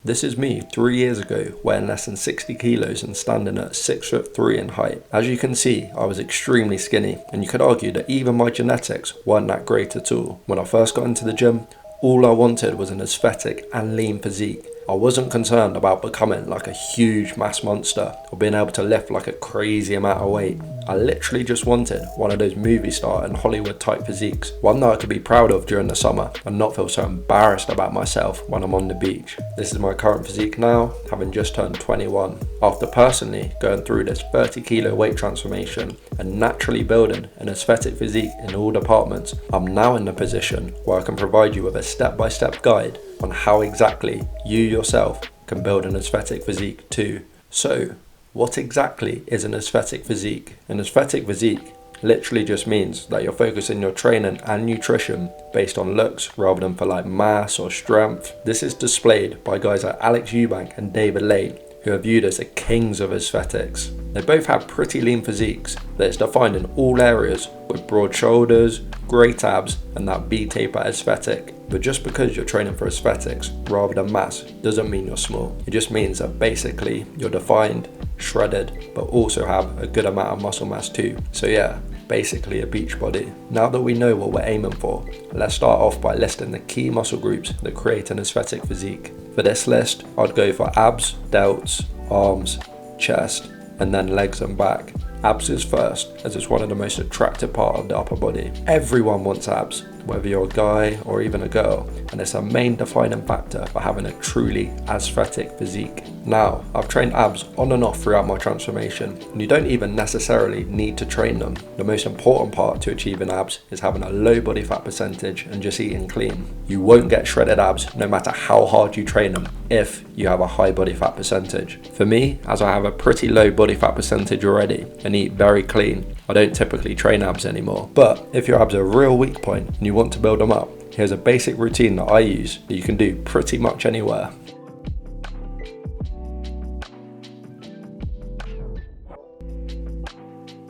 This is me 3 years ago, weighing less than 60 kilos and standing at 6'3" in height. As you can see, I was extremely skinny, and you could argue that even my genetics weren't that great at all. When I first got into the gym, all I wanted was an aesthetic and lean physique. I wasn't concerned about becoming like a huge mass monster or being able to lift like a crazy amount of weight. I literally just wanted one of those movie star and Hollywood type physiques, one that I could be proud of during the summer and not feel so embarrassed about myself when I'm on the beach. This is my current physique now, having just turned 21. After personally going through this 30 kilo weight transformation and naturally building an aesthetic physique in all departments, I'm now in the position where I can provide you with a step-by-step guide on how exactly you yourself can build an aesthetic physique too. So, what exactly is an aesthetic physique? An aesthetic physique literally just means that you're focusing your training and nutrition based on looks rather than for like mass or strength. This is displayed by guys like Alex Eubank and David Lane, who are viewed as the kings of aesthetics. They both have pretty lean physiques that is defined in all areas with broad shoulders, great abs and that B-taper aesthetic. But just because you're training for aesthetics rather than mass doesn't mean you're small. It just means that basically you're defined, shredded, but also have a good amount of muscle mass too. So yeah, basically a beach body. Now that we know what we're aiming for, let's start off by listing the key muscle groups that create an aesthetic physique. For this list, I'd go for abs, delts, arms, chest, and then legs and back. Abs is first, as it's one of the most attractive part of the upper body. Everyone wants abs, whether you're a guy or even a girl, and it's a main defining factor for having a truly aesthetic physique. Now, I've trained abs on and off throughout my transformation, and you don't even necessarily need to train them. The most important part to achieving abs is having a low body fat percentage and just eating clean. You won't get shredded abs no matter how hard you train them if you have a high body fat percentage. For me, as I have a pretty low body fat percentage already and eat very clean, I don't typically train abs anymore. But if your abs are a real weak point and you want to build them up, here's a basic routine that I use that you can do pretty much anywhere.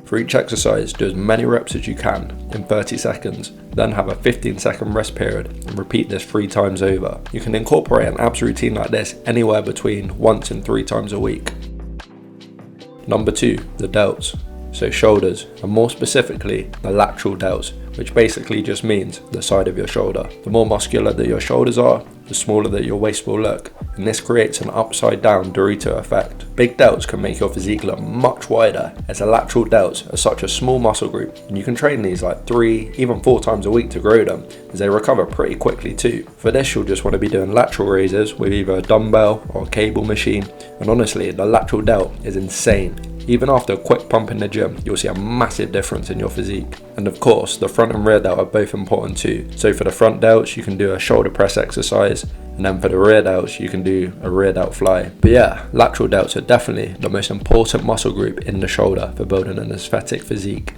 For each exercise, do as many reps as you can in 30 seconds, then have a 15-second rest period and repeat this 3 times over. You can incorporate an abs routine like this anywhere between 1 and 3 times a week. Number 2, the delts. So shoulders, and more specifically the lateral delts, which basically just means the side of your shoulder. The more muscular that your shoulders are, the smaller that your waist will look, and this creates an upside down Dorito effect. Big delts can make your physique look much wider, as the lateral delts are such a small muscle group, and you can train these like 3, even 4 times a week to grow them, as they recover pretty quickly too. For this, you'll just want to be doing lateral raises with either a dumbbell or a cable machine, and honestly, the lateral delt is insane. Even after a quick pump in the gym, you'll see a massive difference in your physique. And of course, the front and rear delt are both important too. So for the front delts, you can do a shoulder press exercise, and then for the rear delts, you can do a rear delt fly. But yeah, lateral delts are definitely the most important muscle group in the shoulder for building an aesthetic physique.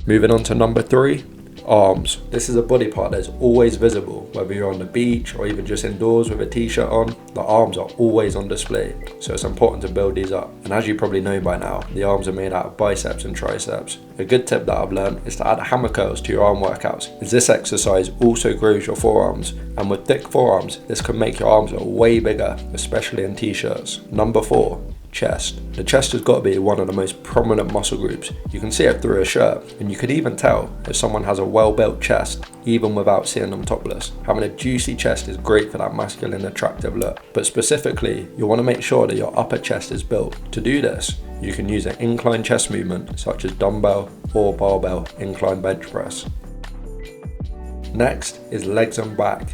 Moving on to number 3. Arms. This is a body part that is always visible, whether you're on the beach or even just indoors with a t-shirt on. The arms are always on display, so it's important to build these up. And as you probably know by now, the arms are made out of biceps and triceps. A good tip that I've learned is to add hammer curls to your arm workouts, as this exercise also grows your forearms, and with thick forearms, this can make your arms look way bigger, especially in t-shirts. Number 4. Chest. The chest has got to be one of the most prominent muscle groups. You can see it through a shirt, and you could even tell if someone has a well-built chest even without seeing them topless. Having a juicy chest is great for that masculine attractive look, but specifically you want to make sure that your upper chest is built. To do this, you can use an incline chest movement such as dumbbell or barbell incline bench press. Next is legs and back.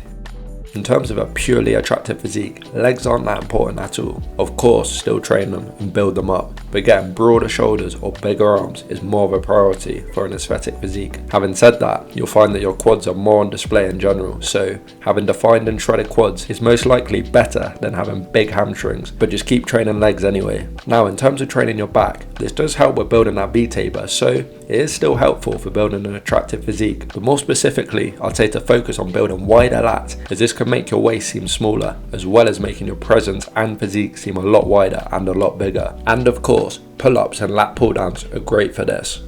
In terms of a purely attractive physique, legs aren't that important at all. Of course, still train them and build them up, but getting broader shoulders or bigger arms is more of a priority for an aesthetic physique. Having said that, you'll find that your quads are more on display in general, so having defined and shredded quads is most likely better than having big hamstrings, but just keep training legs anyway. Now, in terms of training your back, this does help with building that B-taper, so it is still helpful for building an attractive physique, but more specifically, I'd say to focus on building wider lats, as this can make your waist seem smaller, as well as making your presence and physique seem a lot wider and a lot bigger. And of course, pull-ups and lat pull-downs are great for this.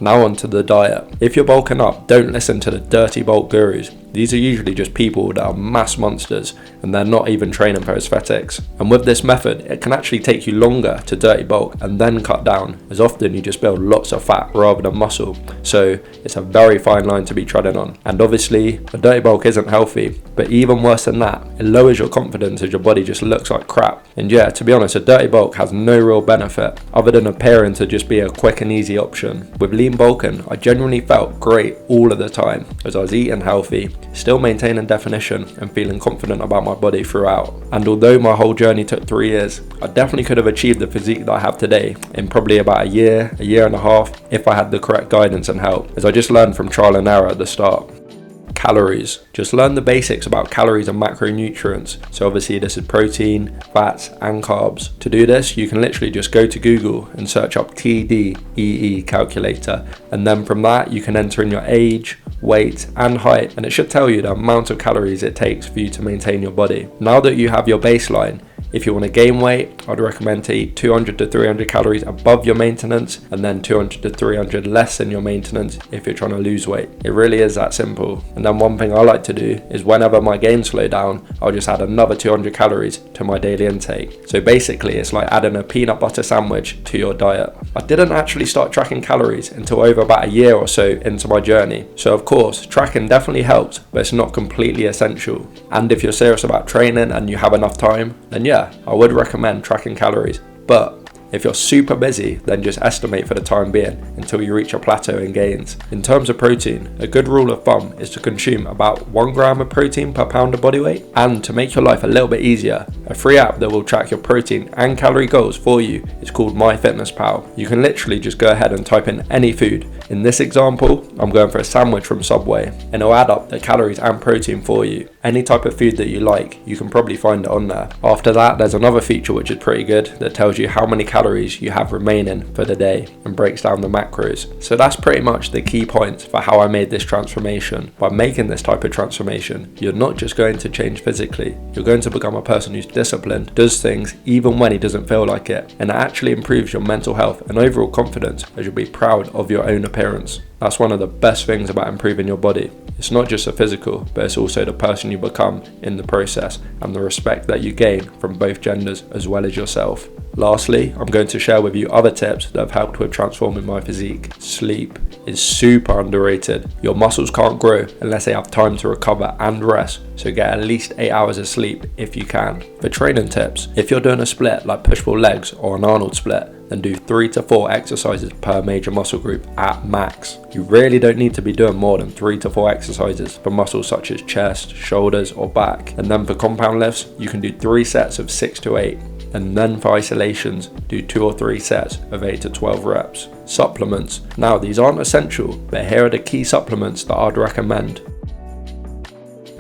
Now on to the diet. If you're bulking up, don't listen to the dirty bulk gurus These are usually just people that are mass monsters and they're not even training for aesthetics. And with this method, it can actually take you longer to dirty bulk and then cut down, as often you just build lots of fat rather than muscle. So it's a very fine line to be treading on. And obviously, a dirty bulk isn't healthy, but even worse than that, it lowers your confidence as your body just looks like crap. And yeah, to be honest, a dirty bulk has no real benefit other than appearing to just be a quick and easy option. With lean bulking, I genuinely felt great all of the time as I was eating healthy, still maintaining definition and feeling confident about my body throughout. And although my whole journey took 3 years, I definitely could have achieved the physique that I have today in probably about a year and a half if I had the correct guidance and help, as I just learned from trial and error at the start. Calories. Just learn the basics about calories and macronutrients. So obviously this is protein, fats and carbs. To do this, you can literally just go to Google and search up TDEE calculator, and then from that you can enter in your age, weight and height, and it should tell you the amount of calories it takes for you to maintain your body. Now that you have your baseline, if you want to gain weight, I'd recommend to eat 200 to 300 calories above your maintenance and then 200 to 300 less than your maintenance if you're trying to lose weight. It really is that simple. And then one thing I like to do is whenever my gains slow down, I'll just add another 200 calories to my daily intake. So basically it's like adding a peanut butter sandwich to your diet. I didn't actually start tracking calories until over about a year or so into my journey. So of course, tracking definitely helps, but it's not completely essential. And if you're serious about training and you have enough time, then yeah, I would recommend tracking calories. But if you're super busy, then just estimate for the time being until you reach a plateau in gains. In terms of protein, a good rule of thumb is to consume about 1 gram of protein per pound of body weight. And to make your life a little bit easier, a free app that will track your protein and calorie goals for you is called MyFitnessPal. You can literally just go ahead and type in any food. In this example, I'm going for a sandwich from Subway, and it'll add up the calories and protein for you. Any type of food that you like, you can probably find it on there. After that, there's another feature which is pretty good that tells you how many calories you have remaining for the day and breaks down the macros. So that's pretty much the key points for how I made this transformation. By making this type of transformation, you're not just going to change physically, you're going to become a person who's disciplined, does things even when he doesn't feel like it, and it actually improves your mental health and overall confidence as you'll be proud of your own appearance. That's one of the best things about improving your body. It's not just the physical, but it's also the person you become in the process and the respect that you gain from both genders as well as yourself. Lastly, I'm going to share with you other tips that have helped with transforming my physique. Sleep is super underrated. Your muscles can't grow unless they have time to recover and rest, so get at least 8 hours of sleep if you can. For training tips, if you're doing a split like push-pull legs or an Arnold split, then do 3 to 4 exercises per major muscle group at max. You really don't need to be doing more than 3 to 4 exercises for muscles such as chest, shoulders or back. And then for compound lifts, you can do 3 sets of 6 to 8. And then for isolations, do 2 or 3 sets of 8 to 12 reps. Supplements. Now these aren't essential, but here are the key supplements that I'd recommend.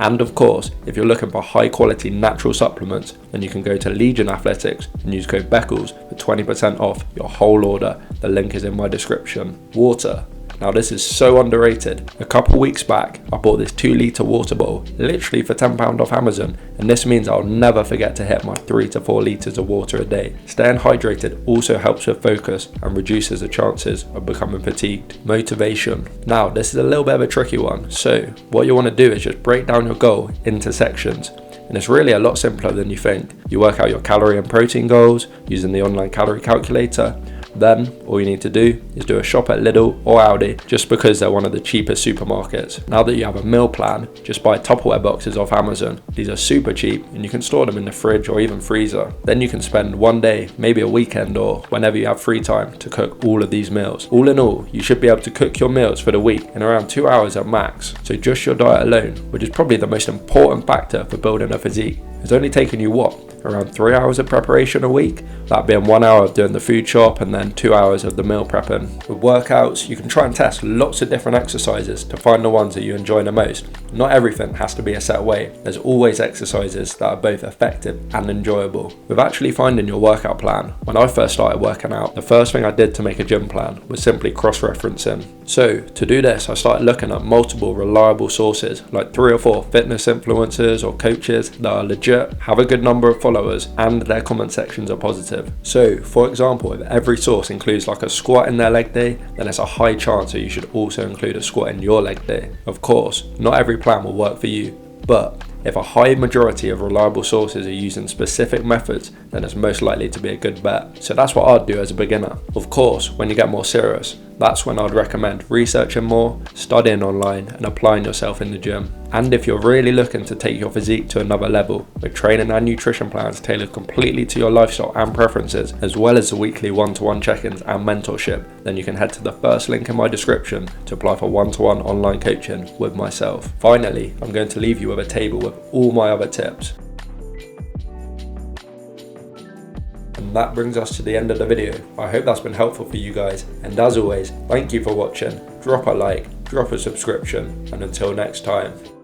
And of course, if you're looking for high quality natural supplements, then you can go to Legion Athletics and use code Beckles for 20% off your whole order. The link is in my description. Water. Now this is so underrated. A couple weeks back, I bought this 2-litre water bowl, literally for £10 off Amazon, and this means I'll never forget to hit my 3 to 4 litres of water a day. Staying hydrated also helps with focus and reduces the chances of becoming fatigued. Motivation. Now this is a little bit of a tricky one, so what you want to do is just break down your goal into sections. And it's really a lot simpler than you think. You work out your calorie and protein goals using the online calorie calculator. Then all you need to do is do a shop at Lidl or Aldi, just because they're one of the cheapest supermarkets. Now that you have a meal plan, just buy Tupperware boxes off Amazon. These are super cheap and you can store them in the fridge or even freezer. Then you can spend one day, maybe a weekend or whenever you have free time to cook all of these meals. All in all, you should be able to cook your meals for the week in around 2 hours at max. So just your diet alone, which is probably the most important factor for building a physique, it's only taking you around 3 hours of preparation a week, that being 1 hour of doing the food shop and then 2 hours of the meal prepping. With workouts, you can try and test lots of different exercises to find the ones that you enjoy the most. Not everything has to be a set way. There's always exercises that are both effective and enjoyable. With actually finding your workout plan, when I first started working out, the first thing I did to make a gym plan was simply cross-referencing. So to do this, I started looking at multiple reliable sources, like 3 or 4 fitness influencers or coaches that are legit, have a good number of followers followers and their comment sections are positive. So for example, if every source includes like a squat in their leg day, then it's a high chance that you should also include a squat in your leg day. Of course, not every plan will work for you, but if a high majority of reliable sources are using specific methods, then it's most likely to be a good bet. So that's what I'd do as a beginner. Of course, when you get more serious, that's when I'd recommend researching more, studying online, and applying yourself in the gym. And if you're really looking to take your physique to another level, with training and nutrition plans tailored completely to your lifestyle and preferences, as well as the weekly one-to-one check-ins and mentorship, then you can head to the first link in my description to apply for one-to-one online coaching with myself. Finally, I'm going to leave you with a table with all my other tips. And that brings us to the end of the video. I hope that's been helpful for you guys, and as always, thank you for watching. Drop a like, drop a subscription, and until next time.